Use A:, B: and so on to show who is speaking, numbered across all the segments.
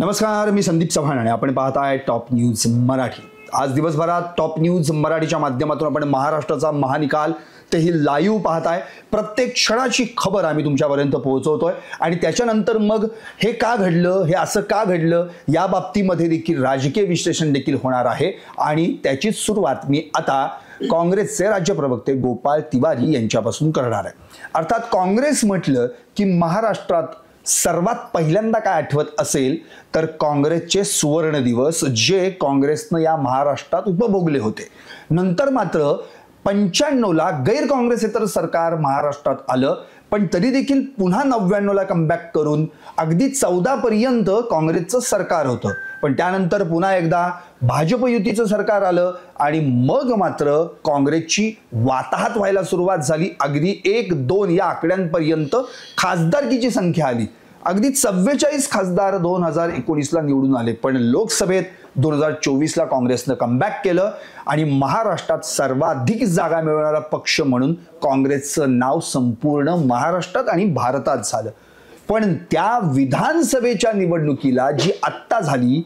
A: नमस्कार, मी संदीप चव्हाण आणि आपण पाहताय टॉप न्यूज मराठी। आज दिवसभरात टॉप न्यूज मराठीच्या माध्यमातून आपण महाराष्ट्राचा महानिकाल तेही लाईव्ह पाहताय। प्रत्येक क्षणाची खबर आम्ही तुमच्यापर्यंत पोहोचवतोय आणि त्याच्यानंतर मग हे का घडलं, हे असं का घडलं या बाबतीमध्ये देखील राजकीय विश्लेषण देखील होणार आहे आणि त्याची सुरुवात मी आता काँग्रेसचे राज्य प्रवक्ते गोपाळ तिवारी यांच्यापासून करणार आहे। अर्थात काँग्रेस म्हटलं की महाराष्ट्रात सर्वात पहिल्यांदा काय आठवत असेल तर काँग्रेसचे सुवर्ण दिवस जे काँग्रेसनं या महाराष्ट्रात उपभोगले होते। नंतर मात्र 95 ला गैर काँग्रेसेतर सरकार महाराष्ट्रात आलं, पण तरी देखील पुन्हा 99 ला कमबॅक करून अगदी 14 पर्यंत काँग्रेसचं सरकार होतं। पण त्यानंतर पुन्हा एकदा भाजप युतीचं सरकार आलं आणि मग मात्र काँग्रेसची वाताहत व्हायला सुरुवात झाली। अगदी 1-2 या आकड्यांपर्यंत खासदारकीची संख्या आली। अगदी 44 खासदार 2019 ला निवडून आले, पण लोकसभेत 2024 ला काँग्रेसनं कमबॅक केलं आणि महाराष्ट्रात सर्वाधिक जागा मिळवणारा पक्ष म्हणून काँग्रेसचं नाव संपूर्ण महाराष्ट्रात आणि भारतात झालं। पण त्या विधानसभेच्या निवडणुकीला जी आत्ता झाली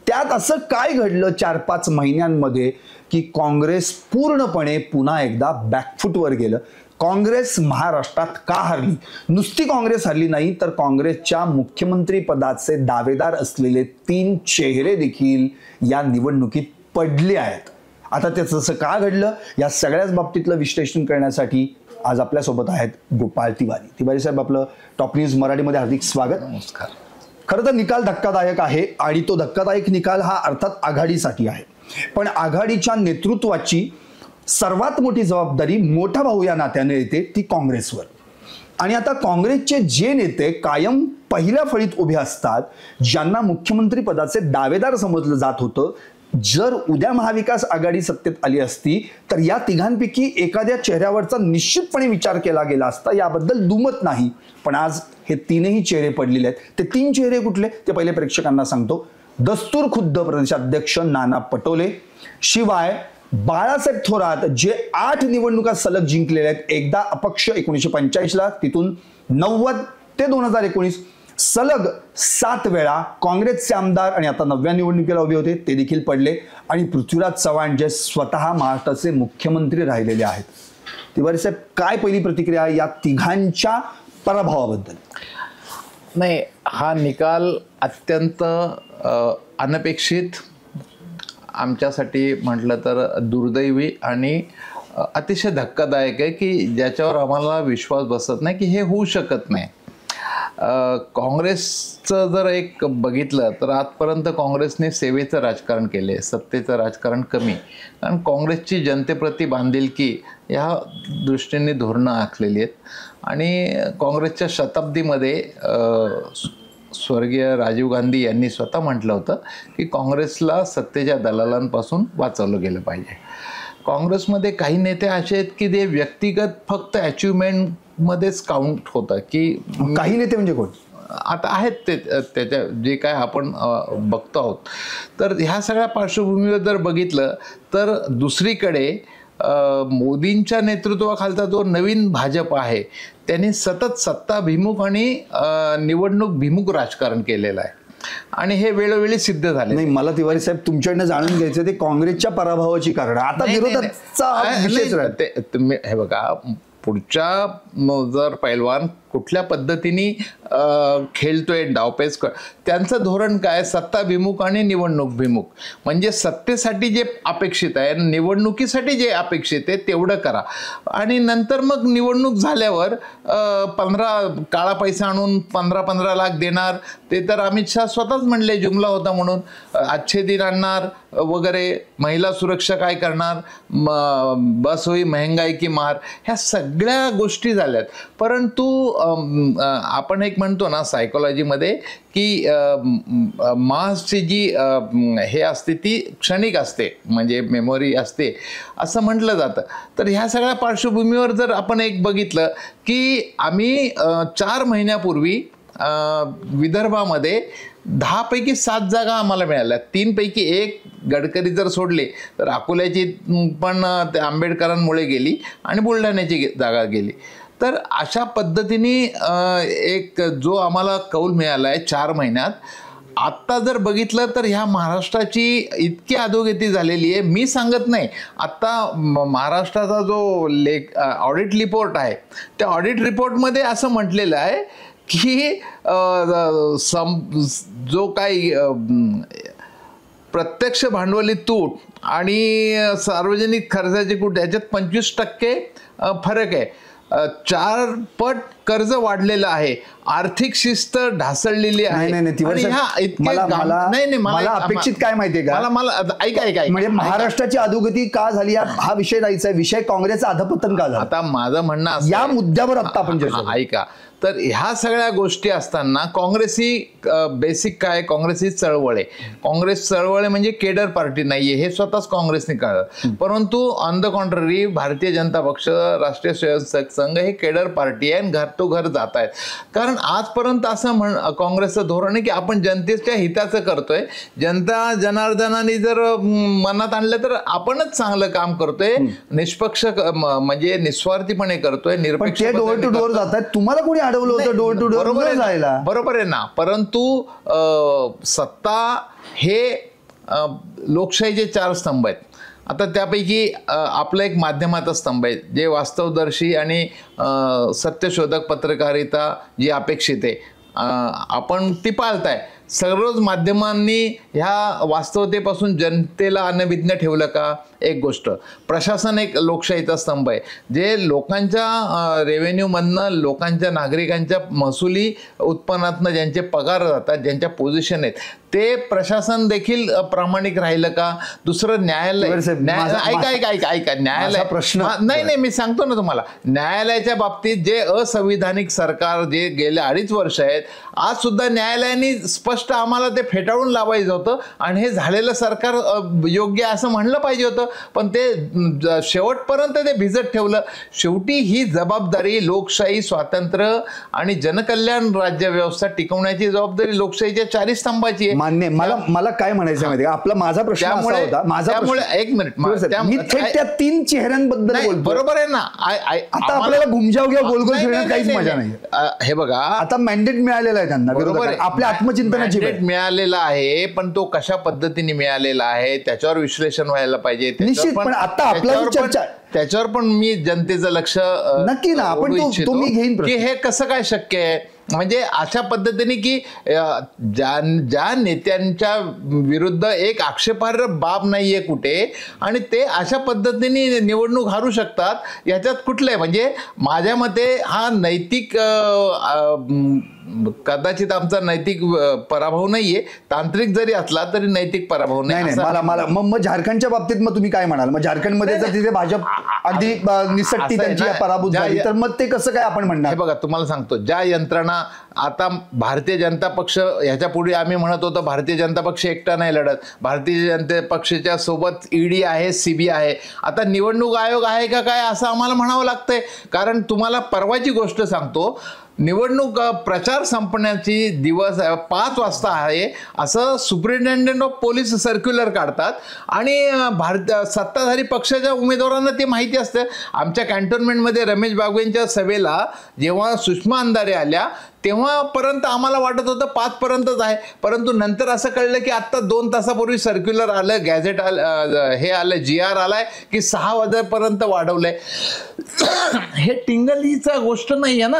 A: त्यात असं काय घडलं 4-5 महिन्यांमध्ये की काँग्रेस पूर्णपणे पुन्हा एकदा बॅकफुटवर गेलं। काँग्रेस महाराष्ट्रात का हरली? नुसती काँग्रेस हरली नाही तर काँग्रेसच्या मुख्यमंत्री पदाचे दावेदार असलेले 3 चेहरे देखील या निवडणुकीत पडले आहेत। आता त्याचं का घडलं या सगळ्याच बाबतीतलं विश्लेषण करण्यासाठी आज आपल्या सोबत आहेत गोपाळ तिवारी। तिवारी साहेब, आपलं टॉप न्यूज मराठीमध्ये हार्दिक स्वागत।
B: नमस्कार।
A: खरं तर निकाल धक्कादायक आहे आणि तो धक्कादायक निकाल हा अर्थात आघाडीसाठी आहे, पण आघाडीच्या नेतृत्वाची सर्वात मोठी जबाबदारी मोठा भाऊ या नात्याने येते ती काँग्रेसवर। आणि आता काँग्रेसचे जे नेते कायम पहिल्या फळीत उभे असतात, ज्यांना मुख्यमंत्री पदाचे दावेदार समजलं जात होतं, जर उद्या महाविकास आघाडी सत्तेत आली असती तर या तिघांपैकी एखाद्या चेहऱ्यावरचा निश्चितपणे विचार केला गेला असता, याबद्दल दुमत नाही। पण आज हे 3ही चेहरे पडलेले आहेत। ते 3 चेहरे कुठले ते पहिले प्रेक्षकांना सांगतो। दस्तूर खुद्द प्रदेशाध्यक्ष नाना पटोले, शिवाय बाळासाहेब थोरात जे 8 निवडणुका सलग जिंकलेले आहेत, एकदा अपक्ष 1945 ला, तिथून 90 ते 2019 सलग 7 वेळा काँग्रेसचे आमदार आणि आता 9व्या निवडणुकीला उभे होते, ते देखील पडले। आणि पृथ्वीराज चव्हाण जे स्वतः महाराष्ट्राचे मुख्यमंत्री राहिलेले आहेत। तिवारी साहेब, काय पहिली प्रतिक्रिया या तिघांच्या पराभवाबद्दल?
B: नाही, हा निकाल अत्यंत अनपेक्षित, आमच्यासाठी म्हटलं तर दुर्दैवी आणि अतिशय धक्कादायक आहे की ज्याच्यावर आम्हाला विश्वास बसत नाही की हे होऊ शकत नाही। काँग्रेसचं जर एक बघितलं तर आजपर्यंत काँग्रेसने सेवेचं राजकारण केले, सत्तेचं राजकारण कमी, कारण काँग्रेसची जनतेप्रती बांधिलकी या दृष्टीने धोरणं आखलेली आहेत। आणि काँग्रेसच्या शताब्दीमध्ये स्वर्गीय राजीव गांधी यांनी स्वतः म्हटलं होतं की काँग्रेसला सत्तेच्या दलालांपासून वाचवलं गेलं पाहिजे। काँग्रेसमध्ये काही नेते असे आहेत की ते व्यक्तिगत फक्त अचिव्हमेंटमध्येच काउंट होतं की
A: काही नेते म्हणजे कोण
B: आता आहेत ते त्याच्या जे काय आपण बघतो आहोत। तर ह्या सगळ्या पार्श्वभूमीवर जर बघितलं तर दुसरीकडे मोदींच्या नेतृत्वाखालचा जो नवीन भाजप आहे त्यांनी सतत सत्ताभिमुख आणि निवडणूक भिमुख राजकारण केलेलं आहे आणि हे वेळोवेळी सिद्ध झाले।
A: नाही, मला तिवारी साहेब तुमच्याकडनं जाणून घ्यायचं ते काँग्रेसच्या पराभवाची कारण। आता विरोधाचा
B: हे बघा, पुढच्या जर पैलवान कुठल्या पद्धतीने खेळतोय, डावपेच त्यांचं धोरण काय, सत्ताभिमुख आणि निवडणूक भिमुख, म्हणजे सत्तेसाठी जे अपेक्षित आहे, निवडणुकीसाठी जे अपेक्षित आहे तेवढं करा आणि नंतर मग निवडणूक झाल्यावर 15 काळा पैसा आणून 15-15 लाख देणार, ते तर अमित शहा स्वतःच म्हणले जुमला होता म्हणून, अच्छे दिन आणणार वगैरे, महिला सुरक्षा काय करणार, बस होई महंगाई की मार, ह्या सगळ्या गोष्टी झाल्यात। परंतु आपण एक म्हणतो ना सायकोलॉजीमध्ये की मासची जी हे असते ती क्षणिक असते, म्हणजे मेमोरी असते असं म्हटलं जातं। तर ह्या सगळ्या पार्श्वभूमीवर जर आपण एक बघितलं की आम्ही 4 महिन्यापूर्वी विदर्भामध्ये 10 पैकी 7 जागा आम्हाला मिळाल्या, 3 पैकी 1 गडकरी जर सोडले तर अकोल्याची पण आंबेडकरांमुळे गेली आणि बुलढाण्याची जागा गेली। तर अशा पद्धतीने एक जो आम्हाला कौल मिळाला आहे 4 महिन्यात, आत्ता जर बघितलं तर ह्या महाराष्ट्राची इतकी अधोगती झालेली आहे. मी सांगत नाही, आत्ता महाराष्ट्राचा जो ऑडिट रिपोर्ट आहे त्या ऑडिट रिपोर्टमध्ये असं म्हटलेलं आहे की जो काही प्रत्यक्ष भांडवली तूट आणि सार्वजनिक खर्चाची तूट याच्यात 25% फरक आहे. 4 पट कर्ज वाढलेलं आहे, आर्थिक शिस्त ढासळलेली आहे.
A: मला अपेक्षित काय माहितीये का,
B: मला ऐका
A: म्हणजे महाराष्ट्राची अधोगती का झाली हा विषय नाहीचा, विषय काँग्रेसचं अधपतन का झालं.
B: आता माझं म्हणणं
A: या मुद्द्यावर आता आपण
B: ऐका, तर ह्या सगळ्या गोष्टी असताना काँग्रेस ही बेसिक काय, काँग्रेस ही चळवळ आहे. काँग्रेस चळवळ आहे म्हणजे केडर पार्टी नाहीये हे स्वतःच काँग्रेसने कळलं. परंतु on the contrary Bharatiya Janata पक्ष, राष्ट्रीय स्वयंसेवक संघ हे केडर पार्टी आहे आणि घर तो घर जात आहेत. कारण आजपर्यंत असं काँग्रेसचं धोरण आहे की आपण जनतेच्या हिताचं करतोय, जनता जनार्दनाने जर मनात आणलं तर आपणच चांगलं काम करतोय, निष्पक्ष म्हणजे निस्वार्थीपणे करतोय, निरपेक्ष
A: डोअर टू डोअर जात आहेत. तुम्हाला कोणी अडवलं होतं डोअर टू डोअर जायला?
B: बरोबर आहे ना, परंतु सत्ता हे लोकशाहीचे 4 स्तंभ आहेत. आता त्यापैकी आपलं एक माध्यमाचा स्तंभ आहे जे वास्तवदर्शी आणि सत्यशोधक पत्रकारिता जी अपेक्षित आहे आपण ती पाळताय. सर्वच माध्यमांनी ह्या वास्तवतेपासून जनतेला अनभिज्ञ ठेवलं का? एक गोष्ट. प्रशासन एक लोकशाहीचा स्तंभ आहे जे लोकांच्या रेव्हेन्यूमधनं, लोकांच्या नागरिकांच्या महसुली उत्पन्नातनं ज्यांचे पगार जातात, ज्यांच्या पोझिशन आहेत ते प्रशासन देखील प्रामाणिक राहिलं का? दुसरं न्यायालय. ऐका न्यायालय
A: प्रश्न
B: नाही मी सांगतो ना तुम्हाला, न्यायालयाच्या बाबतीत जे असंविधानिक सरकार जे गेले 2.5 वर्ष आहेत, आज सुद्धा न्यायालयाने स्पष्ट आम्हाला ते फेटाळून लावायचं होतं आणि हे झालेलं सरकार योग्य असं म्हणलं पाहिजे होतं, पण ते शेवटपर्यंत ते भिजत ठेवलं. शेवटी ही जबाबदारी लोकशाही, स्वातंत्र्य आणि जनकल्याण राज्यव्यवस्था टिकवण्याची जबाबदारी लोकशाहीच्या 4 स्तंभाची आहे.
A: मान्य. मला काय म्हणायचं माहिती का, माझा प्रश्न असा होता,
B: त्यामुळे एक मिनिट
A: मी थेट त्या 3 चेहऱ्यांबद्दल बोलतो.
B: बरोबर आहे ना.
A: आता आपल्याला घुमजाव किंवा गोलगोल फिरण्यात काहीच मजा नाही.
B: हे बघा,
A: आता मॅन्डेट मिळालेला आहे त्यांना, बरोबर, आपल्या आत्मचिंतनाची
B: मॅन्डेट मिळालेला आहे, पण तो कशा पद्धतीने मिळालेला आहे त्याच्यावर विश्लेषण व्हायला पाहिजे.
A: निश्चित. पण आता आपल्याला चर्चा
B: त्याच्यावर पण मी जनतेचं लक्ष
A: नक्की ना, आपण तो मी घेईन
B: की हे कसं काय शक्य आहे. म्हणजे अशा पद्धतीने की ज्या नेत्यांच्या विरुद्ध एक आक्षेपार्ह बाब नाहीये कुठे आणि ते अशा पद्धतीने निवडणूक हारू शकतात, याच्यात कुठलंय म्हणजे माझ्या मते हा नैतिक कदाचित आमचा नैतिक पराभव नाहीये, तांत्रिक जरी असला तरी नैतिक पराभव नाही.
A: मला मग झारखंडच्या बाबतीत मग तुम्ही काय म्हणाल? मग झारखंडमध्ये जर तिथे भाजप अगदी निसटती त्यांची पराभूत झाली तर मग ते कसं काय आपण म्हणणार?
B: हे बघा, तुम्हाला सांगतो, ज्या यंत्रणा आता भारतीय जनता पक्ष, ह्याच्या पुढे आम्ही म्हणत होतो भारतीय जनता पक्ष एकटा नाही लढत, भारतीय जनता पक्षाच्या सोबत ईडी आहे, सीबी आहे, आता निवडणूक आयोग आहे का काय असं आम्हाला म्हणावं लागतंय. कारण तुम्हाला परवाची गोष्ट सांगतो, निवडणूक प्रचार संपण्याची दिवस 5 वाजता आहे असं सुप्रिंटेंडेंट ऑफ पोलीस सर्क्युलर काढतात आणि सत्ताधारी पक्षाच्या उमेदवारांना ते माहिती असतं. आमच्या कॅन्टोन्मेंटमध्ये रमेश बागवेंच्या सभेला जेव्हा सुषमा अंधारे आल्या तेव्हापर्यंत आम्हाला वाटत होतं 5 पर्यंतच आहे, परंतु नंतर असं कळलं की आत्ता 2 तासापूर्वी सर्क्युलर आलं, गॅझेट आलं, हे आलं, GR आलाय की 6 वाजेपर्यंत वाढवलंय. हे टिंगलीचा गोष्ट नाही आहे ना.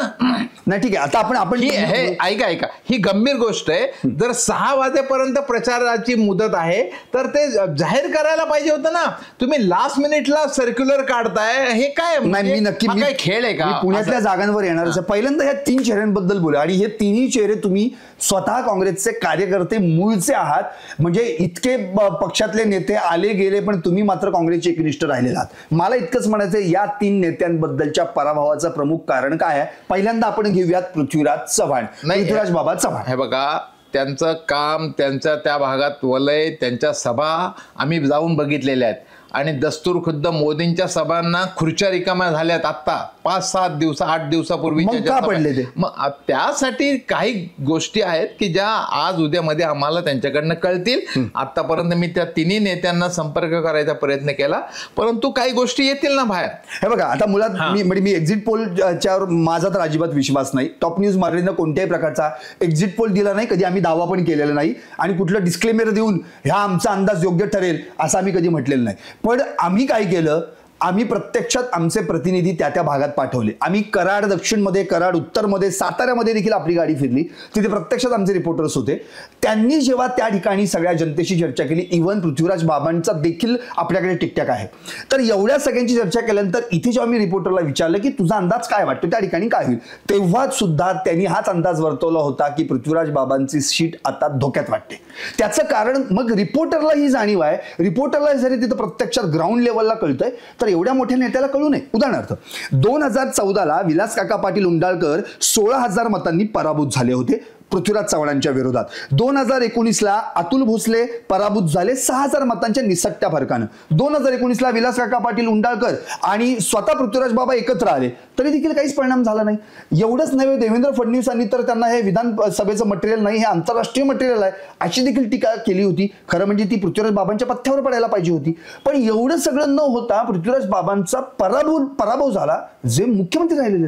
A: नाही ठीक आहे, आता आपण
B: हे ऐका ही गंभीर गोष्ट आहे. जर 6 वाजेपर्यंत प्रचाराची मुदत आहे तर ते जाहीर करायला पाहिजे होतं ना. तुम्ही लास्ट मिनिटला सर्क्युलर काढताय, हे काय?
A: नाही, मी नक्की
B: काय खेळ आहे का?
A: पुण्यातल्या जागांवर येणार. पहिल्यांदा ह्या 3 चेहऱ्यांबद्दल बोला आणि हे 3ही चेहरे तुम्ही स्वतः काँग्रेसचे कार्यकर्ते मूळचे आहात, म्हणजे इतके पक्षातले नेते आले गेले पण तुम्ही मात्र काँग्रेसचे एकनिष्ठ राहिलेले आहात. मला इतकंच म्हणायचं, या 3 नेत्यांबद्दलच्या पराभवाचं प्रमुख कारण काय आहे? पहिल्यांदा आपण घेऊयात पृथ्वीराज चव्हाण. पृथ्वीराज बाबा चव्हाण,
B: हे बघा, त्यांचं काम, त्यांच्या त्या भागात वलय, त्यांच्या सभा आम्ही जाऊन बघितलेल्या आहेत. आणि दस्तूर खुद्द मोदींच्या सभांना खुर्च्या रिकाम्या झाल्यात आता 5-7 दिवस 8 दिवसापूर्वी.
A: मग का पडले ते?
B: मग त्यासाठी काही गोष्टी आहेत की ज्या आज उद्यामध्ये आम्हाला त्यांच्याकडनं कळतील. आतापर्यंत मी त्या तिन्ही नेत्यांना संपर्क करायचा प्रयत्न केला, परंतु काही गोष्टी येतील ना बाहेर.
A: हे बघा, आता मुळात मी एक्झिट पोलच्यावर माझा तर अजिबात विश्वास नाही. टॉप न्यूज मराठीनं कोणत्याही प्रकारचा एक्झिट पोल दिला नाही, कधी आम्ही दावा पण केलेला नाही आणि कुठलं डिस्क्लेमर देऊन ह्या आमचा अंदाज योग्य ठरेल असं आम्ही कधी म्हटलेलं नाही. पण आम्ही काय केलं, आम्ही प्रत्यक्षात आमचे प्रतिनिधी त्या भागात पाठवले. आम्ही कराड दक्षिणमध्ये, कराड उत्तरमध्ये, साताऱ्यामध्ये देखील आपली गाडी फिरली. तिथे प्रत्यक्षात आमचे रिपोर्टर्स होते. त्यांनी जेव्हा त्या ठिकाणी सगळ्या जनतेशी चर्चा केली, इव्हन पृथ्वीराज बाबांचा देखील आपल्याकडे टिकटॅक आहे, तर एवढ्या सगळ्यांची चर्चा केल्यानंतर इथे जेव्हा मी रिपोर्टरला विचारलं की तुझा अंदाज काय वाटतो, त्या ठिकाणी काय होईल, तेव्हा सुद्धा त्यांनी हाच अंदाज वर्तवला होता की पृथ्वीराज बाबांची सीट आता धोक्यात वाटते. त्याचं कारण मग रिपोर्टरला ही जाणीव आहे. रिपोर्टरला जरी तिथं प्रत्यक्षात ग्राउंड लेवलला कळतंय तर एवढ्या मोठ्या नेत्याला कळू नये. उदाहरणार्थ 2014ला विलास काका पाटील उंडाळकर 16,000 मतांनी पराभूत झाले होते पृथ्वीराज चव्हाणांच्या विरोधात. 2019ला अतुल भोसले पराभूत झाले 6,000 मतांच्या निसटत्या फरकानं. 2019ला विलास काका पाटील उंडाळकर आणि स्वतः पृथ्वीराज बाबा एकत्र आले तरी देखील काहीच परिणाम झाला नाही. एवढंच नव्हे, देवेंद्र फडणवीसांनी तर त्यांना हे विधानसभेचं मटेरियल नाही, हे आंतरराष्ट्रीय मटेरियल आहे अशी देखील टीका केली होती. खरं म्हणजे ती पृथ्वीराज बाबांच्या पथ्यावर पडायला पाहिजे होती. पण एवढं सगळं न होता पृथ्वीराज बाबांचा पराभव झाला, जे मुख्यमंत्री राहिलेले.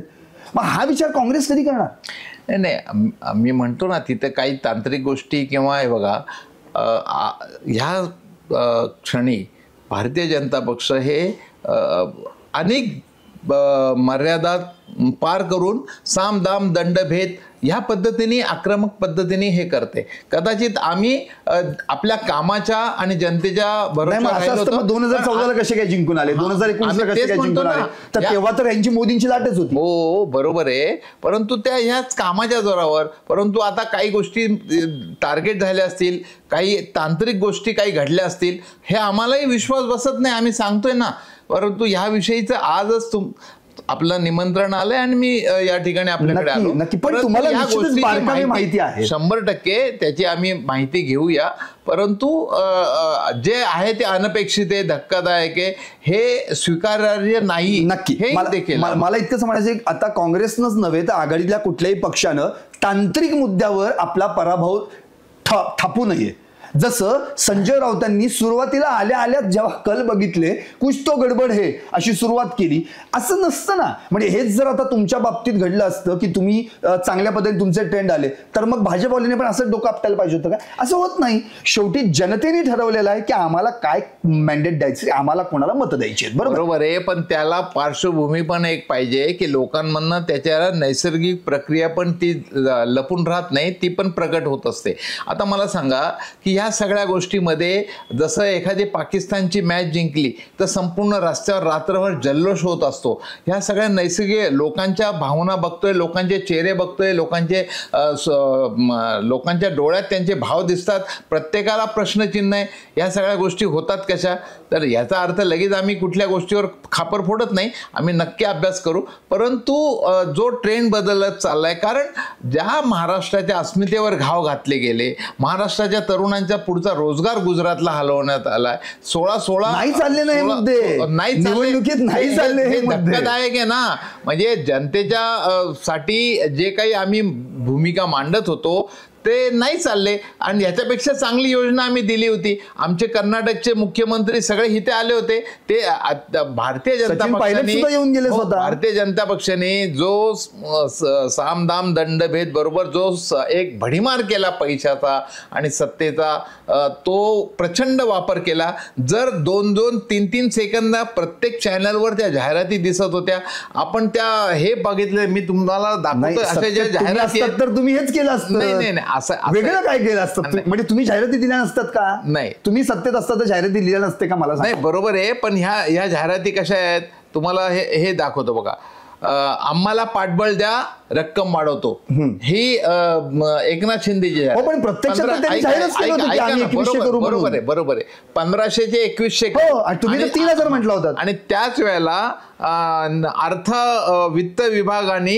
A: मग हा विचार काँग्रेस कधी करणार?
B: नाही, मी म्हणतो ना, तिथे काही तांत्रिक गोष्टी किंवा हे बघा, ह्या क्षणी भारतीय जनता पक्ष हे अनेक मर्यादा पार करून साम दाम दंडभेद ह्या पद्धतीने, आक्रमक पद्धतीने हे करते. कदाचित आम्ही आपल्या कामाच्या आणि जनतेच्या
A: भरोश्यावर 2014ला कसे काय जिंकून आले, 2019ला कसे काय जिंकून आले, तर तेव्हा तर यांची मोदींची लाटच होती.
B: हो बरोबर आहे, परंतु त्या ह्याच कामाच्या जोरावर. परंतु आता काही गोष्टी टार्गेट झाल्या असतील, काही तांत्रिक गोष्टी काही घडल्या असतील, हे आम्हालाही विश्वास बसत नाही, आम्ही सांगतोय ना. परंतु ह्याविषयीचं आजच आपलं निमंत्रण आलंय आणि मी या ठिकाणी आपल्याकडे आलो.
A: पण तुम्हाला या गोष्टी माहिती आहे
B: 100% त्याची आम्ही माहिती घेऊया. परंतु जे आहे ते अनपेक्षित आहे, धक्कादायक आहे, हे स्वीकारार्ह नाही.
A: नक्की मला इतकंच म्हणायचं, आता काँग्रेसनंच नव्हे तर आघाडीतल्या कुठल्याही पक्षानं तांत्रिक मुद्द्यावर आपला पराभव थापू नये. जसं संजय राऊतांनी सुरुवातीला आल्या आल्या जेव्हा कल बघितले, कुछ तो गडबड हे अशी सुरुवात केली, असं नसतं ना. म्हणजे हेच जर आता तुमच्या बाबतीत घडलं असतं की तुम्ही चांगल्या पद्धतीने तुमचे ट्रेंड आले, तर मग भाजपवाल्याने पण असं डोकं आपटायला पाहिजे होतं का? असं होत नाही. शेवटी जनतेने ठरवलेलं आहे की आम्हाला काय मॅन्डेट द्यायचं, आम्हाला कोणाला मतं द्यायची आहेत.
B: बरोबर आहे, पण त्याला पार्श्वभूमी पण एक पाहिजे की लोकांमधनं त्याच्याला नैसर्गिक प्रक्रिया पण ती लपून राहत नाही, ती पण प्रकट होत असते. आता मला सांगा की ह्या सगळ्या गोष्टीमध्ये जसं एखादी पाकिस्तानची मॅच जिंकली तर संपूर्ण रस्त्यावर रात्रभर जल्लोष होत असतो. ह्या सगळ्या नैसर्गिक लोकांच्या भावना बघतोय, लोकांचे चेहरे बघतोय, लोकांच्या डोळ्यात त्यांचे भाव दिसतात, प्रत्येकाला प्रश्नचिन्ह आहे. या सगळ्या गोष्टी होतात कशा? तर याचा अर्थ लगेच आम्ही कुठल्या गोष्टीवर खापर फोडत नाही, आम्ही नक्की अभ्यास करू. परंतु जो ट्रेंड बदलत चाललाय, कारण ज्या महाराष्ट्राच्या अस्मितेवर घाव घातले गेले, महाराष्ट्राच्या तरुणांच्या पुढचा रोजगार गुजरातला हलवण्यात आलाय. 16
A: नाही चालले नाही मुद्दे,
B: नाही
A: निवडणुकीत नाही चालले, हे
B: धक्कादायक आहे ना. म्हणजे जनतेच्या साठी जे काही आम्ही भूमिका मांडत होतो ते नाही चालले आणि ह्याच्यापेक्षा चांगली योजना आम्ही दिली होती. आमचे कर्नाटकचे मुख्यमंत्री सगळे इथे आले होते. ते भारतीय जनता पक्षाने जो सामदाम दंडभेद बरोबर जो एक भडीमार केला पैशाचा आणि सत्तेचा, तो प्रचंड वापर केला. जर 2-2, 3-3 सेकंद प्रत्येक चॅनलवर त्या जाहिराती दिसत होत्या. आपण त्या हे बघितले, मी तुम्हाला दाखवतो अशा ज्या जाहिराती,
A: तर तुम्ही हेच केलं असतं.
B: नाही
A: वेगळं काय केलं असतं? म्हणजे तुम्ही जाहिराती दिल्या नसतात का?
B: नाही,
A: तुम्ही सत्तेत असता तर जाहिराती दिल्या नसते का? मला
B: नाही, बरोबर आहे, पण ह्या जाहिराती कशा आहेत तुम्हाला हे दाखवतो बघा. आम्हाला पाठबळ द्या, रक्कम वाढवतो, ही एकनाथ शिंदेची. बरोबर आहे, 1500 चे 2100
A: तुम्ही 3000 म्हटलं होतं.
B: आणि त्याच वेळेला अर्थ वित्त विभागाने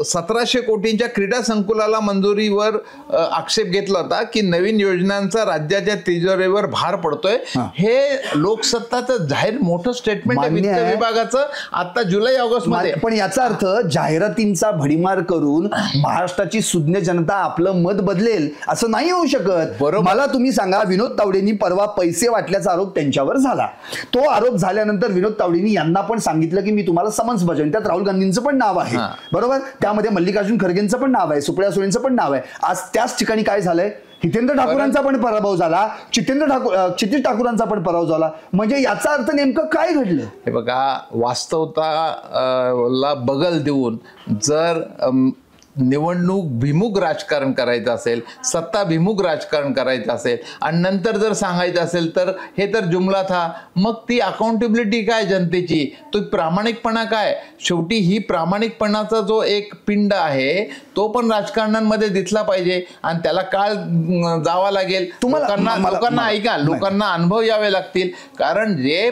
B: 1700 कोटींच्या क्रीडा संकुलाला मंजुरीवर आक्षेप घेतला होता की नवीन योजनांचा राज्याच्या तिजोरीवर भार पडतोय. हे लोकसत्ताचं जाहीर मोठं स्टेटमेंट आहे वित्त विभागाचं आता जुलै ऑगस्ट मध्ये.
A: पण याचा अर्थ जाहिरातींचा भडीमार करून महाराष्ट्राची सुज्ञ जनता आपलं मत बदलेल असं नाही होऊ शकत.
B: बरोबर.
A: मला तुम्ही सांगा, विनोद तावडेंनी परवा पैसे वाटल्याचा आरोप त्यांच्यावर झाला. तो आरोप झाल्यानंतर विनोद तावडेंनी यांना पण सांगितलं की मी तुम्हाला समन्स बजावेन. त्यात राहुल गांधींचं पण नाव आहे, बरोबर, त्यामध्ये मल्लिकार्जुन खरगेंचं पण नाव आहे, सुप्रिया सुळेंचं पण नाव आहे. आज त्याच ठिकाणी काय झालंय, हितेंद्र ठाकूरांचा पण पराभव झाला, क्षितिज ठाकूरांचा पण पराभव झाला. म्हणजे याचा अर्थ नेमकं काय घडलं?
B: हे बघा, वास्तवताला बगल देऊन जर निवडणूक भिमुख राजकारण करायचं असेल, सत्ता भिमुख राजकारण करायचं असेल आणि नंतर जर सांगायचं असेल तर हे तर जुमला था. मग ती अकाउंटेबिलिटी काय जनतेची, तो प्रामाणिकपणा काय? शेवटी ही प्रामाणिकपणाचा जो एक पिंड आहे तो पण राजकारणांमध्ये दिसला पाहिजे आणि त्याला काळ जावा लागेल. लोकांना ऐका, लोकांना अनुभव यावे लागतील. कारण जे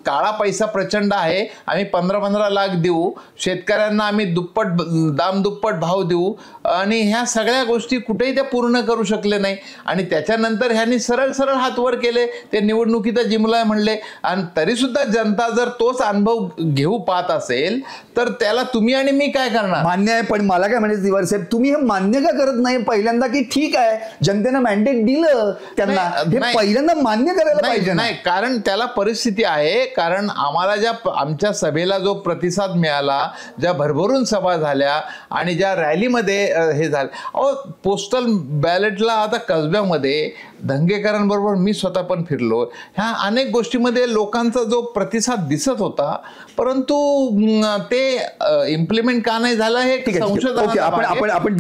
B: काळा पैसा प्रचंड आहे, आम्ही 15-15 लाख देऊ, शेतकऱ्यांना आम्ही दुप्पट भाव देऊ आणि ह्या सगळ्या गोष्टी कुठेही ते पूर्ण करू शकले नाही. आणि त्याच्यानंतर ह्यांनी सरळ सरळ हात वर केले, ते निवडणुकीचा जिमला म्हणले. आणि तरी सुद्धा जनता जर तोच अनुभव घेऊ पाहत असेल तर त्याला तुम्ही आणि मी काय करणार?
A: मान्य आहे, पण मला काय म्हणायचं दिवार साहेब, तुम्ही हे मान्य का करत नाही पहिल्यांदा की ठीक आहे जनतेनं मॅन्डेट दिलं त्यांना, हे पहिल्यांदा मान्य करायला पाहिजे?
B: नाही, कारण त्याला परिस्थिती आहे. कारण आम्हाला आमच्या सभेला जो प्रतिसाद मिळाला, ज्या भरभरून सभा झाल्या आणि ज्या रॅलीमध्ये हे झालं, पोस्टल बॅलेटला आता कसब्यामध्ये धंगेकरांबरोबर मी स्वतः पण फिरलो, ह्या अनेक गोष्टीमध्ये लोकांचा जो प्रतिसाद दिसत होता, परंतु ते इम्प्लिमेंट का नाही झालं हे संशोधन.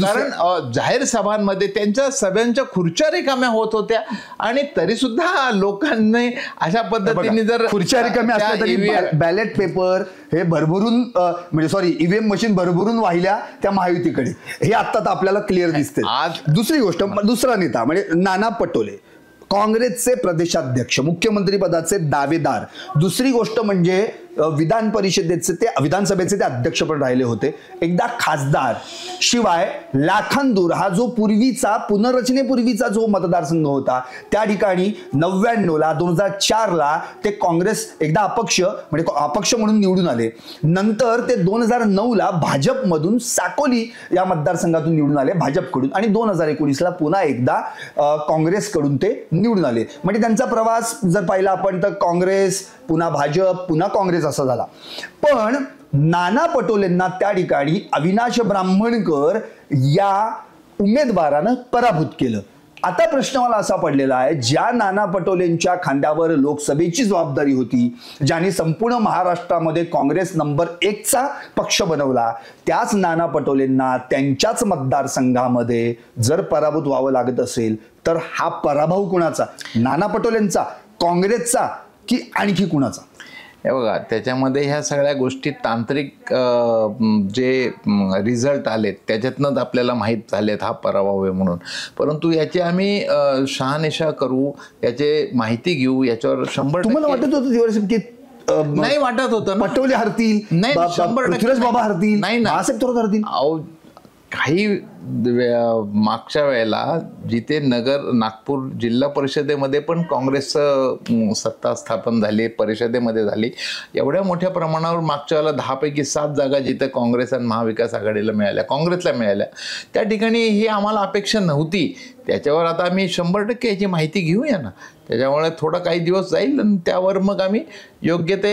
B: कारण जाहीर सभांमध्ये त्यांच्या सभ्यांच्या खुर्च्या रिकाम्या होत होत्या आणि तरी सुद्धा लोकांनी अशा पद्धतीने जर
A: खुर्च्या रिकाम्या असल्या तरी बॅलेट पेपर हे भरभरून म्हणजे सॉरी ईव्हीएम मशीन भरभरून वाहिल्या त्या महायुतीकडे, हे आता आपल्याला क्लिअर दिसते. आज दुसरी गोष्ट, दुसरा नेता म्हणजे नाना पटोले, काँग्रेसचे प्रदेशाध्यक्ष, मुख्यमंत्री पदाचे दावेदार. दुसरी गोष्ट म्हणजे विधानसभेचे ते अध्यक्ष पण राहिले होते, एकदा खासदार. शिवाय लाखांदूर हा जो पूर्वीचा पुनर्रचनेपूर्वीचा जो मतदारसंघ होता त्या ठिकाणी 99ला 2004ला ते काँग्रेस एकदा अपक्ष म्हणून निवडून आले. नंतर ते 2009ला भाजपमधून साकोली या मतदारसंघातून निवडून आले भाजपकडून आणि 2019ला पुन्हा एकदा काँग्रेसकडून ते निवडून आले. म्हणजे त्यांचा प्रवास जर पाहिला आपण तर काँग्रेस पुन्हा भाजप पुन्हा काँग्रेस असा झाला. पण नाना पटोलेंना त्या ठिकाणी अविनाश ब्राह्मणकर या उमेदवारानं पराभूत केलं. आता प्रश्न मला असा पडलेला आहे, ज्या नाना पटोलेंच्या खांद्यावर लोकसभेची जबाबदारी होती, ज्याने संपूर्ण महाराष्ट्रामध्ये काँग्रेस नंबर 1चा पक्ष बनवला, त्याच नाना पटोलेंना त्यांच्याच मतदारसंघामध्ये जर पराभूत व्हावं लागत असेल तर हा पराभव कुणाचा? नाना पटोलेंचा, काँग्रेसचा की आणखी कुणाचा?
B: हे बघा, त्याच्यामध्ये ह्या सगळ्या गोष्टी तांत्रिक जे रिझल्ट आलेत त्याच्यातनंच आपल्याला माहीत झालेत हा पराभव आहे म्हणून. परंतु याची आम्ही शहानिशा करू, याची माहिती घेऊ, याच्यावर 100%.
A: तुम्हाला वाटत होतं की
B: नाही वाटत होतं
A: पटोले हरतील,
B: नाही,
A: पृथ्वीराज बाबा हरतील,
B: नाही ना,
A: बाळासाहेब थोरात हरतील?
B: काही मागच्या वेळेला जिथे नागपूर जिल्हा परिषदेमध्ये पण काँग्रेसचं सत्ता स्थापन झाली, परिषदेमध्ये झाली, एवढ्या मोठ्या प्रमाणावर मागच्या वेळेला 10 पैकी 7 जागा जिथे काँग्रेस आणि महाविकास आघाडीला मिळाल्या, काँग्रेसला मिळाल्या, त्या ठिकाणी ही आम्हाला अपेक्षा नव्हती. त्याच्यावर आता आम्ही 100% याची माहिती घेऊया ना. त्याच्यामुळे थोडा काही दिवस जाईल आणि त्यावर मग आम्ही योग्य ते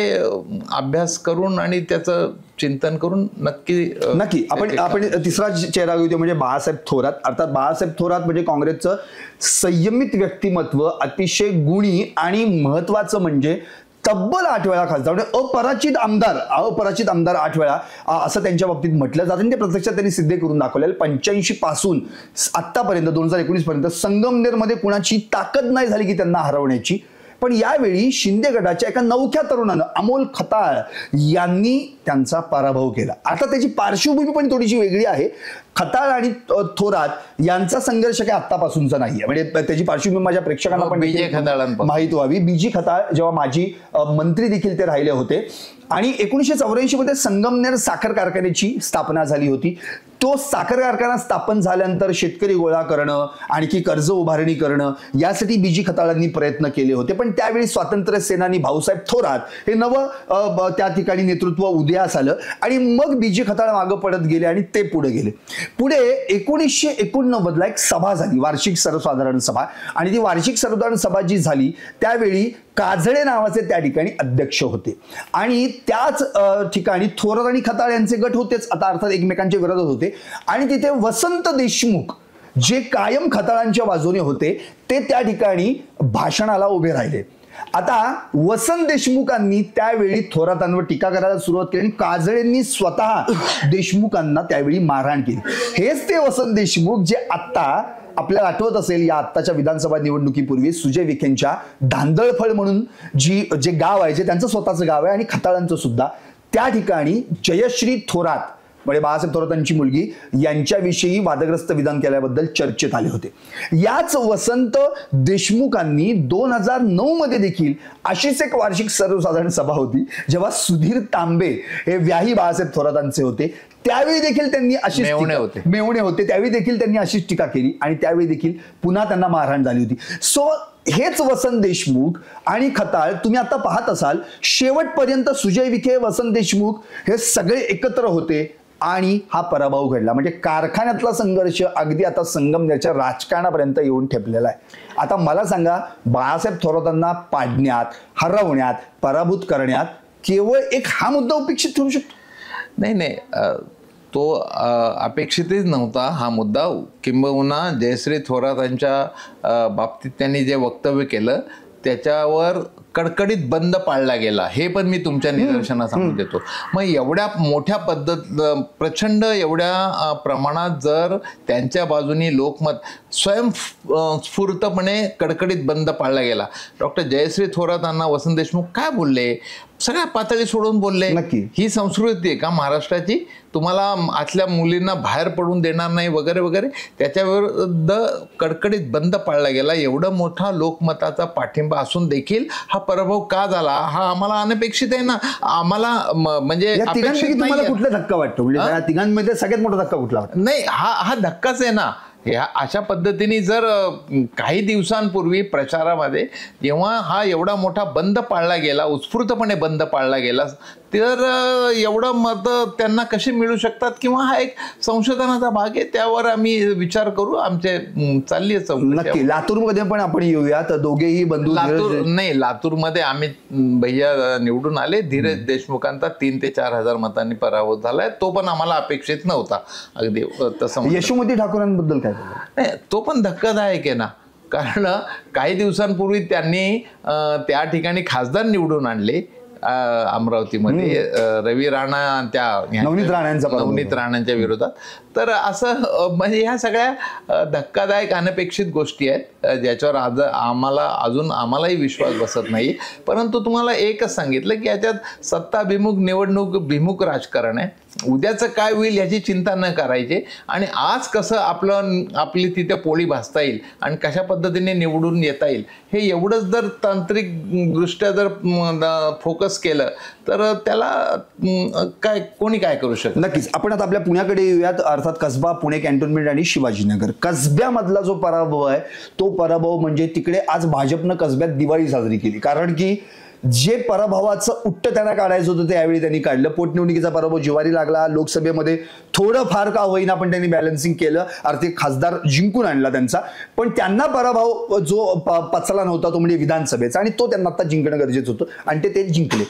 B: अभ्यास करून आणि त्याचं चिंतन करून नक्की
A: आपण तिसरा चेहरा घेऊ, म्हणजे बाळासाहेब थोरात. अर्थात बाळासाहेब थोरात म्हणजे काँग्रेसचं संयमित व्यक्तिमत्व, अतिशय गुणी आणि महत्वाचं म्हणजे तब्बल 8 वेळा खासदार, म्हणजे अपराजित आमदार 8 वेळा असं त्यांच्या बाबतीत म्हटलं जातं. आणि ते प्रत्यक्षात त्यांनी सिद्ध करून दाखवलेलं. 85 पासून आतापर्यंत 2019 पर्यंत संगमनेरमध्ये कुणाची ताकद नाही झाली की त्यांना हरवण्याची. पण यावेळी शिंदे गटाच्या एका नवख्या तरुणानं, अमोल खताळ यांनी त्यांचा पराभव केला. आता त्याची पार्श्वभूमी पण थोडीशी वेगळी आहे. खताळ आणि थोरात यांचा संघर्ष काही आत्तापासूनचा नाहीये. म्हणजे त्याची पार्श्वभूमी माझ्या प्रेक्षकांना पण
B: बीजे खताळांपासून
A: माहित व्हावी. बीजी खताळ जेव्हा माजी मंत्री देखील ते राहिले होते आणि 1984 मध्ये संगमनेर साखर कारखान्याची स्थापना झाली होती. तो साखर कारखाना स्थापन झाल्यानंतर शेतकरी गोळा करणं, आणखी कर्ज उभारणी करणं यासाठी बीजी खताळांनी प्रयत्न केले होते. पण त्यावेळी स्वातंत्र्य सेनानी भाऊसाहेब थोरात हे नवं त्या ठिकाणी नेतृत्व उदयास आलं आणि मग बीजी खताळ मागं पडत गेले आणि ते पुढे गेले. पुढे 1989 ला एक सभा झाली, वार्षिक सर्वसाधारण सभा. आणि ती वार्षिक सर्वसाधारण सभा जी झाली त्यावेळी काजळे नावाचे त्या ठिकाणी अध्यक्ष होते आणि त्याच ठिकाणी थोरात आणि खताळ यांचे गट होतेच, आता अर्थात एकमेकांच्या विरोधात होते. आणि तिथे वसंत देशमुख जे कायम खताळांच्या बाजूने होते ते त्या ठिकाणी भाषणाला उभे राहिले. आता वसंत देशमुखांनी त्यावेळी थोरातांवर टीका करायला सुरुवात केली आणि काजळेंनी स्वतः देशमुखांना त्यावेळी मारहाण केली. हेच ते वसंत देशमुख जे आता आपल्याला आठवत असेल या आत्ताच्या विधानसभा निवडणुकीपूर्वी सुजय विखेंच्या धांदळफळ म्हणून जे गाव आहे, जे त्यांचं स्वतःचं गाव आहे आणि खताळांचं सुद्धा, त्या ठिकाणी जयश्री थोरात म्हणजे बाळासाहेब थोरातांची मुलगी यांच्याविषयी वादग्रस्त विधान केल्याबद्दल चर्चेत आले होते. याच वसंत देशमुखांनी 2009 मध्ये देखील अशीच एक वार्षिक सर्वसाधारण सभा होती जेव्हा सुधीर तांबे हे व्याही बाळासाहेब थोरातांचे होते. त्यावेळी देखील त्यांनी अशीच मेवणे होते त्यावेळी देखील त्यांनी अशीच टीका केली आणि त्यावेळी देखील पुन्हा त्यांना मारहाण झाली होती. सो हेच वसंत देशमुख आणि खताळ तुम्ही आता पाहत असाल शेवटपर्यंत सुजय विखे, वसंत देशमुख हे सगळे एकत्र होते आणि हा पराभव घडला. म्हणजे कारखान्यातला संघर्ष अगदी आता संगमनेरच्या राजकारणापर्यंत येऊन ठेपलेला आहे. आता मला सांगा, बाळासाहेब थोरातांना पाडण्यात, हरवण्यात, पराभूत करण्यात केवळ एक हा मुद्दा अपेक्षित ठरू शकतो?
B: नाही, तो अपेक्षितच नव्हता हा मुद्दा. किंबहुना जयश्री थोरातांच्या बाबतीत त्यांनी जे वक्तव्य केलं त्याच्यावर कडकडीत बंद पाळला गेला, हे पण मी तुमच्या निदर्शनास सांगून देतो. मग एवढ्या मोठ्या प्रचंड एवढ्या प्रमाणात जर त्यांच्या बाजूनी लोकमत स्वयंस्फूर्तपणे कडकडीत बंद पाळला गेला. डॉक्टर जयश्री थोरातांना वसंत देशमुख काय बोलले? सगळ्या पातळी सोडून बोलले.
A: नक्की.
B: ही संस्कृती आहे का महाराष्ट्राची? तुम्हाला आतल्या मुलींना बाहेर पडून देणार नाही वगैरे वगैरे, त्याच्याविरुद्ध कडकडीत बंद पाळला गेला. एवढा मोठा लोकमताचा पाठिंबा असून देखील हा पराभव का झाला हा आम्हाला अनपेक्षित आहे ना. आम्हाला म्हणजे
A: तुम्हाला कुठला धक्का वाटतो? म्हणजे या तिघांमध्ये सगळ्यात मोठा धक्का कुठला वाटतो?
B: नाही, हा धक्काच आहे ना. ह्या अशा पद्धतीने जर काही दिवसांपूर्वी प्रचारामध्ये जेव्हा हा एवढा मोठा बंद पाळला गेला, उत्स्फूर्तपणे बंद पाळला गेला, तर एवढं मत त्यांना कसे मिळू शकतात? किंवा हा एक संशोधनाचा भाग आहे, त्यावर आम्ही विचार करू. आमचे चालली आहे चौकशी.
A: नक्की. लातूरमध्ये पण आपण येऊयात. दोघेही बंधू
B: लातूरमध्ये आम्ही भैया निवडून आले. धीरज देशमुखांचा 3 ते 4 हजार मतांनी पराभव झालाय. तो पण आम्हाला अपेक्षित नव्हता. अगदी तसं.
A: यशोमती ठाकूरांबद्दल काय?
B: नाही, तो पण धक्कादायक आहे ना. कारण काही दिवसांपूर्वी त्यांनी त्या ठिकाणी खासदार निवडून आणले अमरावतीमध्ये, रवी राणा, त्या नवनीत राणांच्या विरोधात. तर असं म्हणजे ह्या सगळ्या धक्कादायक अनपेक्षित गोष्टी आहेत ज्याच्यावर आम्हालाही विश्वास बसत नाही. परंतु तुम्हाला एकच सांगितलं की याच्यात सत्ताभिमुख, निवडणूक भिमुख राजकारण आहे. उद्याचं काय होईल याची चिंता न करायची आणि आज कसं आपली तिथे पोळी भासता येईल आणि कशा पद्धतीने निवडून येता येईल हे एवढंच जर तांत्रिक दृष्ट्या जर फोकस केलं तर त्याला कोणी काय करू शकतं.
A: नक्कीच. आपण आता आपल्या पुण्याकडे येऊयात. अर्थात कसबा, पुणे कॅन्टोन्मेंट आणि शिवाजीनगर. कसब्यामधला जो पराभव आहे तो पराभव म्हणजे तिकडे आज भाजपनं कसब्यात दिवाळी साजरी केली. कारण की जे पराभवाचं उट्ट त्यांना काढायचं होतं ते यावेळी त्यांनी काढलं. पोटनिवडणुकीचा पराभव जिवारी लागला. लोकसभेमध्ये थोडं फार का होईना पण त्यांनी बॅलन्सिंग केलं. आर्थिक खासदार जिंकून आणला त्यांचा. पण त्यांना पराभव जो पचला नव्हता तो म्हणजे विधानसभेचा, आणि तो त्यांना आता जिंकणं गरजेचं होतं आणि ते जिंकले.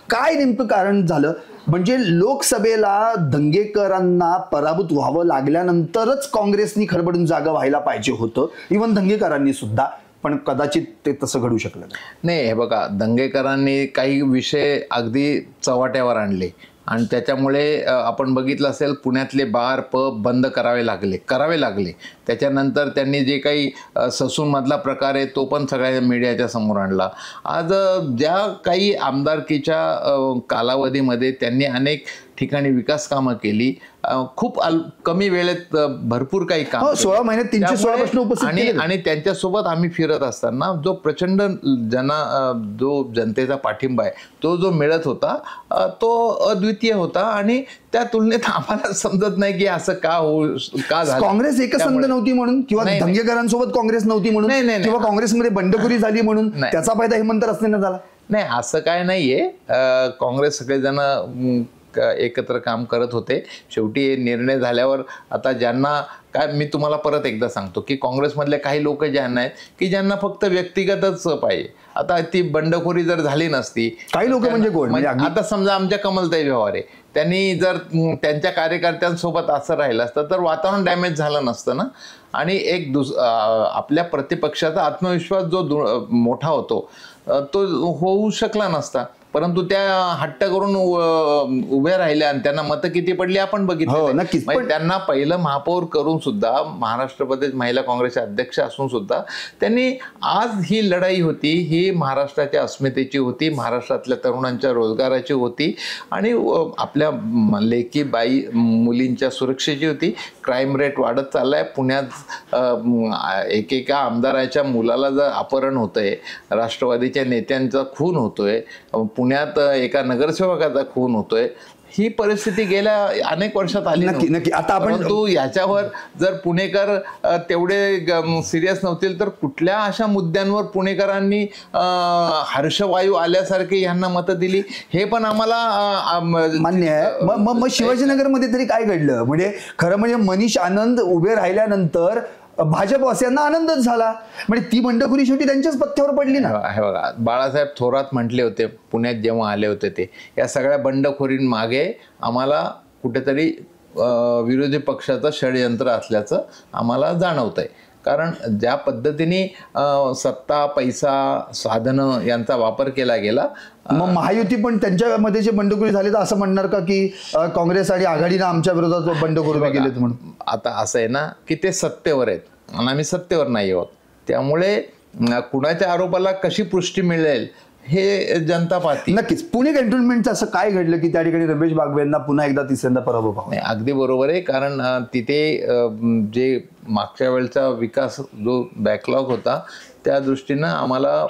A: काय नेमकं कारण झालं? म्हणजे लोकसभेला दंगेकरांना पराभूत व्हावं लागल्यानंतरच काँग्रेसनी खडबडून जागा व्हायला पाहिजे होतं, इव्हन दंगेकरांनी सुद्धा. पण कदाचित ते तसं घडू शकलं
B: नाही. हे बघा, दंगेकरांनी काही विषय अगदी चव्हाट्यावर आणले आणि त्याच्यामुळे आपण बघितलं असेल पुण्यातले बार पब बंद करावे लागले. त्याच्यानंतर त्यांनी जे काही ससूनमधला प्रकार आहे तो पण सगळ्या मीडियाच्या समोर आणला. आज ज्या काही आमदारकीच्या कालावधीमध्ये त्यांनी अनेक ठिकाणी विकास कामं केली, खूप कमी वेळेत भरपूर काही काम,
A: 16 महिन्यात 316 प्रश्न उपस्थित केले.
B: आणि त्यांच्यासोबत आम्ही फिरत असताना जो प्रचंड जो जनतेचा पाठिंबा आहे तो जो मिळत होता तो अद्वितीय होता. आणि त्या तुलनेत आम्हाला समजत नाही की असं का झालं.
A: काँग्रेस एकसंध नव्हती म्हणून, किंवा दंगेकरांसोबत काँग्रेस नव्हती म्हणून, किंवा काँग्रेसमध्ये बंडखोरी झाली म्हणून त्याचा फायदा हेमंत रासनेंना झाला?
B: नाही, असं काय नाहीये. काँग्रेस सगळेजण एकत्र काम करत होते. शेवटी निर्णय झाल्यावर आता ज्यांना काय, मी तुम्हाला परत एकदा सांगतो की काँग्रेसमधले काही लोक ज्यांना आहेत की ज्यांना फक्त व्यक्तिगतच पाहिजे. आता ती बंडखोरी जर झाली नसती,
A: काही लोक म्हणजे कोण,
B: आता समजा आमच्या कमलताई व्यवहारे, त्यांनी जर त्यांच्या कार्यकर्त्यांसोबत असं राहिलं असतं तर वातावरण डॅमेज झालं नसतं ना. आणि एक आपल्या प्रतिपक्षाचा आत्मविश्वास जो मोठा होतो तो होऊ शकला नसता. परंतु त्या हट्ट करून उभ्या राहिल्या आणि त्यांना मतं किती पडली आपण बघितलं. त्यांना पहिलं महापौर करून सुद्धा, महाराष्ट्र प्रदेश महिला काँग्रेसचे अध्यक्ष असून सुद्धा त्यांनी, आज ही लढाई होती, ही महाराष्ट्राच्या अस्मितेची होती, महाराष्ट्रातल्या तरुणांच्या रोजगाराची होती आणि आपल्या लेकी बाई मुलींच्या सुरक्षेची होती. क्राईम रेट वाढत चाललाय. पुण्यात एकेका आमदाराच्या मुलाला जर अपहरण होतंय, राष्ट्रवादीच्या नेत्यांचा खून होतोय, पुण्यात एका नगरसेवकाचा खून होतोय, ही परिस्थिती गेल्या अनेक वर्षात आली
A: नक्की. आता आपण,
B: परंतु याच्यावर जर पुणेकर तेवढे सिरियस नव्हतील तर कुठल्या अशा मुद्द्यांवर पुणेकरांनी हर्षवायू आल्यासारखे यांना मतं दिली हे पण आम्हाला
A: मान्य आहे. मग शिवाजीनगरमध्ये तरी काय घडलं? म्हणजे खरं म्हणजे मनीष आनंद उभे राहिल्यानंतर भाजप वासियांना आनंदच झाला. म्हणजे ती बंडखोरी शेवटी त्यांच्याच पथ्यावर पडली ना.
B: हे बघा, बाळासाहेब थोरात म्हटले होते पुण्यात जेव्हा आले होते, ते या सगळ्या बंडखोरींमागे आम्हाला कुठेतरी विरोधी पक्षाचं षडयंत्र असल्याचं आम्हाला जाणवतंय. कारण ज्या पद्धतीने सत्ता, पैसा, साधनं यांचा वापर केला गेला,
A: मग महायुती पण त्यांच्यामध्ये जे बंडखोरी झाली तर असं म्हणणार का की काँग्रेस आणि आघाडीनं आमच्या विरोधात बंडखोरी केलेत म्हणून?
B: आता असं आहे ना की ते सत्तेवर आहेत आणि आम्ही सत्तेवर नाही आहोत, त्यामुळे कुणाच्या आरोपाला कशी पुष्टी मिळेल हे जनता पाहते.
A: नक्कीच. पुणे कॅन्टोन्मेंटचं असं काय घडलं की त्या ठिकाणी रमेश बागवे यांना पुन्हा एकदा तिसऱ्यांदा पराभव पावला?
B: नाही, अगदी बरोबर आहे. कारण तिथे जे मागच्या वेळचा विकास जो बॅकलॉग होता त्या दृष्टीनं आम्हाला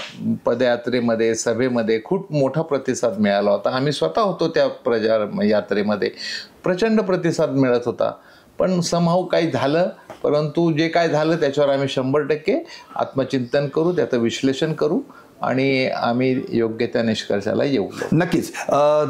B: पदयात्रेमध्ये, सभेमध्ये खूप मोठा प्रतिसाद मिळाला होता. आम्ही स्वतः होतो त्या प्रचार यात्रेमध्ये, प्रचंड प्रतिसाद मिळत होता. पण समहाऊ काही झालं, परंतु जे काय झालं त्याच्यावर आम्ही 100% आत्मचिंतन करू, त्याचं विश्लेषण करू आणि आम्ही योग्य त्या निष्कर्षाला येऊ.
A: नक्कीच.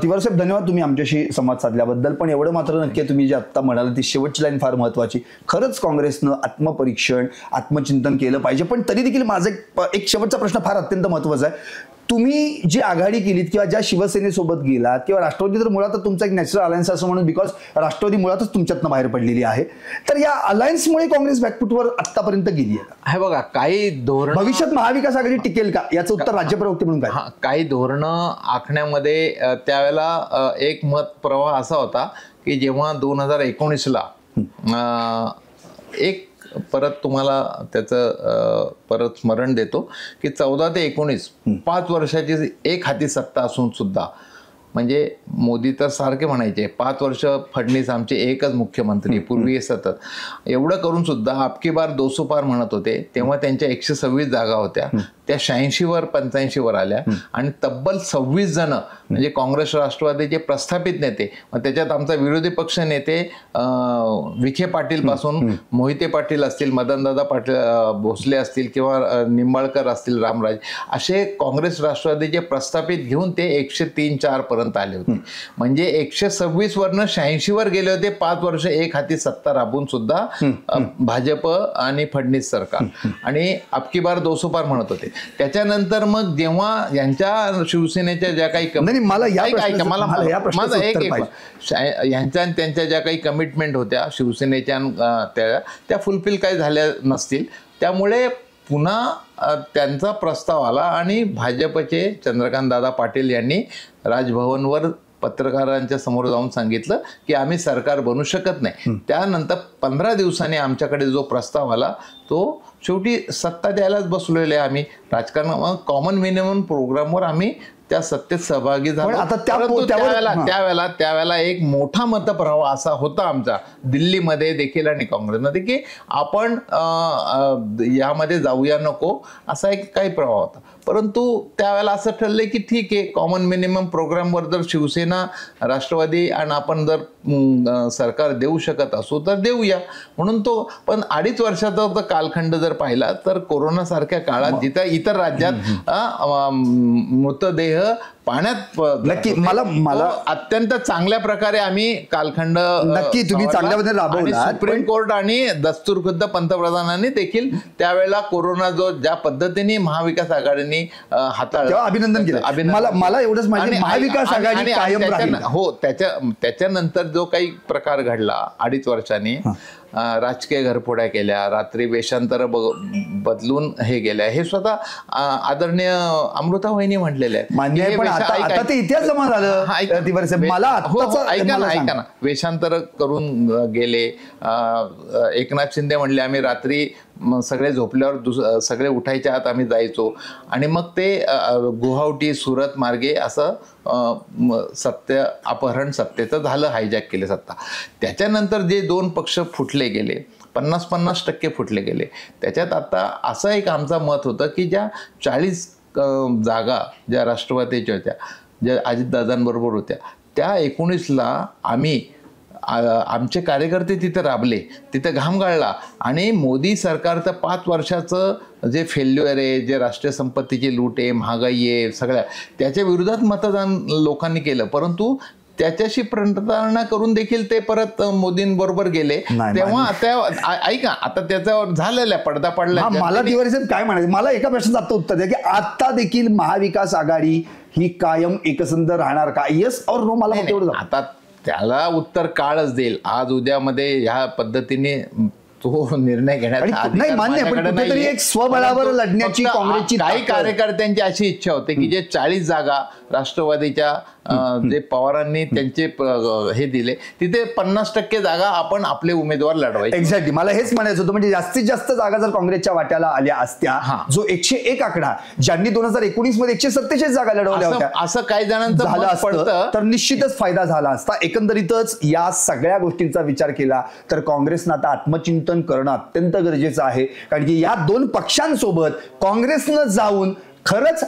A: तिवारी साहेब, धन्यवाद तुम्ही आमच्याशी संवाद साधल्याबद्दल. पण एवढं मात्र नक्की, तुम्ही जे आत्ता म्हणाल ती शेवटची लाईन फार महत्त्वाची. खरंच काँग्रेसनं आत्मपरीक्षण, आत्मचिंतन केलं पाहिजे. पण तरी देखील माझा एक शेवटचा प्रश्न फार अत्यंत महत्त्वाचा आहे. तुम्ही जी आघाडी केलीत किंवा ज्या शिवसेनेसोबत गेलात किंवा राष्ट्रवादी, तर मुळातच तुमचा एक नॅचरल अलायन्स असं म्हणून, बिकॉज राष्ट्रवादी मुळातच तुमच्यातनं बाहेर पडलेली आहे, तर या अलायन्समुळे काँग्रेस बॅकफुटवर आत्तापर्यंत गेली आहे का?
B: हे बघा, काही धोरण
A: भविष्यात महाविकास आघाडी टिकेल का याचं उत्तर राज्यप्रवक्ते म्हणून काय?
B: काही धोरणं आखण्यामध्ये त्यावेळेला एक मत प्रवाह असा होता की जेव्हा 2019ला एक परत तुम्हाला त्याचं परत स्मरण देतो की 14 ते 19 5 वर्षाची एक हाती सत्ता असून सुद्धा, म्हणजे मोदी तर सारखे म्हणायचे 5 वर्ष फडणवीस आमचे एकच मुख्यमंत्री, पूर्वी सतत, एवढं करून सुद्धा अबकी बार 200 पार म्हणत होते. तेव्हा त्यांच्या 126 जागा होत्या, त्या 86वर 85वर आल्या आणि तब्बल 26 जण म्हणजे काँग्रेस राष्ट्रवादीचे प्रस्थापित नेते, मग त्याच्यात आमचा विरोधी पक्ष नेते विखे पाटील पासून मोहिते पाटील असतील, मदनदादा पाटील भोसले असतील किंवा निंबाळकर असतील, रामराज, असे काँग्रेस राष्ट्रवादीचे प्रस्थापित घेऊन ते 103-4 पर्यंत आले होते. म्हणजे 126 वरनं 86वर गेले होते. 5 वर्ष एक हाती सत्ता राबून सुद्धा भाजप आणि फडणवीस सरकार, आणि अबकी बार 200 पार म्हणत होते. त्याच्यानंतर मग जेव्हा यांच्या शिवसेनेच्या ज्या काही यांच्या त्यांच्या ज्या काही कमिटमेंट होत्या शिवसेनेच्या त्या फुलफिल काही झाल्या नसतील, त्यामुळे पुन्हा त्यांचा प्रस्ताव आला आणि भाजपचे चंद्रकांत दादा पाटील यांनी राजभवनवर पत्रकारांच्या समोर जाऊन सांगितलं की आम्ही सरकार बनू शकत नाही. त्यानंतर 15 दिवसांनी आमच्याकडे जो प्रस्ताव आला तो शेवटी सत्ता द्यायलाच बसलेले आम्ही राजकारण कॉमन मिनिमम प्रोग्रामवर आम्ही त्या सत्तेत सहभागी झालो.
A: आता
B: त्यावेळेला एक मोठा मतप्रवाह असा होता आमचा दिल्लीमध्ये देखील आणि काँग्रेसमध्ये की आपण यामध्ये जाऊया नको असा एक काही प्रवाह होता. परंतु त्यावेळेला असं ठरलंय की ठीक आहे कॉमन मिनिमम प्रोग्रामवर जर शिवसेना राष्ट्रवादी आणि आपण जर सरकार देऊ शकत असू तर देऊया म्हणून तो. पण 2.5 वर्षाचा कालखंड जर पाहिला तर कोरोनासारख्या काळात जिथं इतर राज्यात मृतदेह पाण्यात
A: नक्की मला
B: अत्यंत चांगल्या प्रकारे आम्ही कालखंड
A: नक्की तुम्ही चांगल्या पद्धतीने राबवला.
B: सुप्रीम कोर्ट आणि दस्तूरखुद्द पंतप्रधानांनी देखील त्यावेळेला कोरोना जो ज्या पद्धतीने महाविकास आघाडीने हाताळला
A: अभिनंदन केलं. मला एवढंच माहिती महाविकास आघाडी कायम राहील.
B: हो त्याच्यानंतर जो काही प्रकार घडला 2.5 वर्षांनी राजकीय घरफोड्या केल्या, रात्री वेषांतर बदलून हे गेल्या, हे स्वतः आदरणीय अमृता वहिनी म्हटलेले आहेत.
A: मान्य आहे, पण आता ते इतिहास जमा झालं.
B: ऐका ना वेषांतर करून गेले. एकनाथ शिंदे म्हणले आम्ही रात्री सगळे झोपल्यावर सगळे उठायच्या आत आम्ही जायचो आणि मग ते गुवाहाटी सुरत मार्गे असं सत्य अपहरण सत्तेचं झालं, हायजॅक केले सत्ता. त्याच्यानंतर जे 2 पक्ष फुटले गेले 50% फुटले गेले. त्याच्यात आता असं एक आमचं मत होतं की ज्या 40 जागा ज्या राष्ट्रवादीच्या होत्या ज्या अजितदादांबरोबर होत्या त्या 19ला आम्ही आमचे कार्यकर्ते तिथे राबले, तिथे घाम गाळला आणि मोदी सरकारचं 5 वर्षाचं जे फेल्युअर आहे, जे राष्ट्रीय संपत्तीची लूट आहे, महागाई आहे, सगळ्या त्याच्या विरोधात मतदान लोकांनी केलं. परंतु त्याच्याशी प्रतारणा करून देखील ते परत मोदींबरोबर गेले. तेव्हा ऐका आता त्याच्यावर झालेला पडदा पडला.
A: मला तिवारी साहेब काय म्हणायचं, मला एका प्रश्नाचं आता उत्तर द्या की आता देखील महाविकास आघाडी ही कायम एकसंध राहणार का? येस और नो? मला तेवढं
B: आता त्याला उत्तर काळच देईल. आज उद्यामध्ये ह्या पद्धतीने तो निर्णय घेण्याचा
A: मान्य, पण कुठेतरी एक स्वबळावर लढण्याची काँग्रेसची
B: काही कार्यकर्त्यांची अशी इच्छा होती की जे 40 जागा राष्ट्रवादीच्या जे पवारांनी त्यांचे हे दिले तिथे 50% जागा आपण आपले उमेदवार लढवायचे.
A: एक्झॅक्टली मला हेच म्हणायचं होतं. म्हणजे जास्तीत जास्त जागा जर काँग्रेसच्या वाट्याला आल्या असत्या, जो 101 आकडा ज्यांनी 2019 मध्ये 147 जागा लढवल्या होत्या
B: असं काही जणांचं
A: झालं असतं तर निश्चितच फायदा झाला असता. एकंदरीतच या सगळ्या गोष्टींचा विचार केला तर काँग्रेसनं आता आत्मचिंतन करणं अत्यंत गरजेचं आहे. कारण की या 2 पक्षांसोबत काँग्रेसनं जाऊन खरंच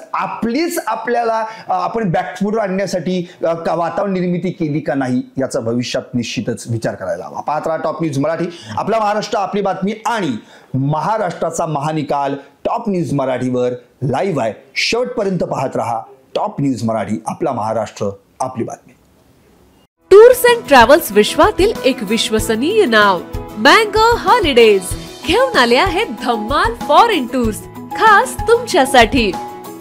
A: आपल्याला आपण बॅकफूट आणण्यासाठी वातावरण निर्मिती केली का नाही याचा भविष्यात निश्चितच विचार करायला हवा. पाहत राहा टॉप न्यूज मराठी. आपला महाराष्ट्र आपली बातमी आणि महाराष्ट्राचा महानिकाल टॉप न्यूज मराठीवर लाईव्ह आहे. शेवटपर्यंत पाहत राहा टॉप न्यूज मराठी. आपला महाराष्ट्र आपली बातमी.
C: टूर्स अँड ट्रॅव्हल्स विश्वातील एक विश्वसनीय नाव मँगो हॉलिडेज घेऊन आले आहेत धम्माल फॉरेन टूर्स खास तुमच्यासाठी.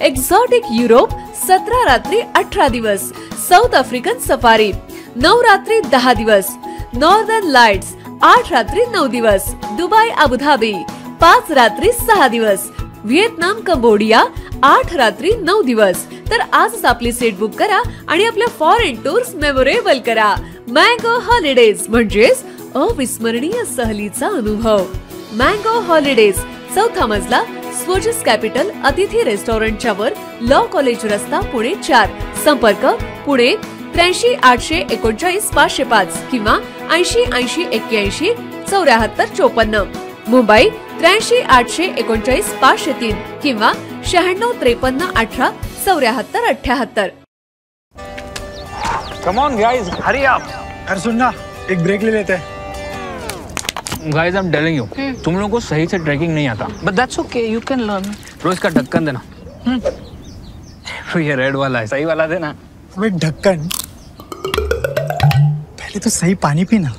C: एक्झॉटिक युरोप 17 रात्री 18 दिवस, साऊथ आफ्रिकन सफारी 9 रात्री 10 दिवस, नॉर्दर्न लाईट्स 8 रात्री 9 दिवस, दुबई अबुधाबी 5 रात्री 6 दिवस, व्हिएतनाम कंबोडिया 8 रात्री 9 दिवस. तर आजच आपली सीट बुक करा आणि आपल्या फॉरेन टूर्स मेमोरेबल करा. मँगो हॉलिडेज म्हणजेच अविस्मरणीय सहलीचा अनुभव. मँगो हॉलिडेज, 4था मजला, स्वोजस कॅपिटल अतिथी रेस्टॉरंटच्या वर, लॉ कॉलेज रस्ता, पुणे 4. संपर्क पुणे 83 839 505 किंवा 80 80 81 74 54. मुंबई 83 839 503 किंवा 96 53 18 74 78.
D: Come on guys, hurry up.
E: अरे सुन ना, एक ब्रेक ले लेते हैं.
D: Guys, I'm telling you, तुम लोगों को सही से ट्रैकिंग नहीं आता.
E: But that's okay, you can learn.
D: रोज का ढक्कन देना. तो ये रेड वाला है, सही वाला देना.
E: अबे ढक्कन, पहले तो सही पानी पीना.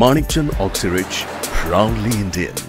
F: Manikchand Oxyrich, proudly Indian.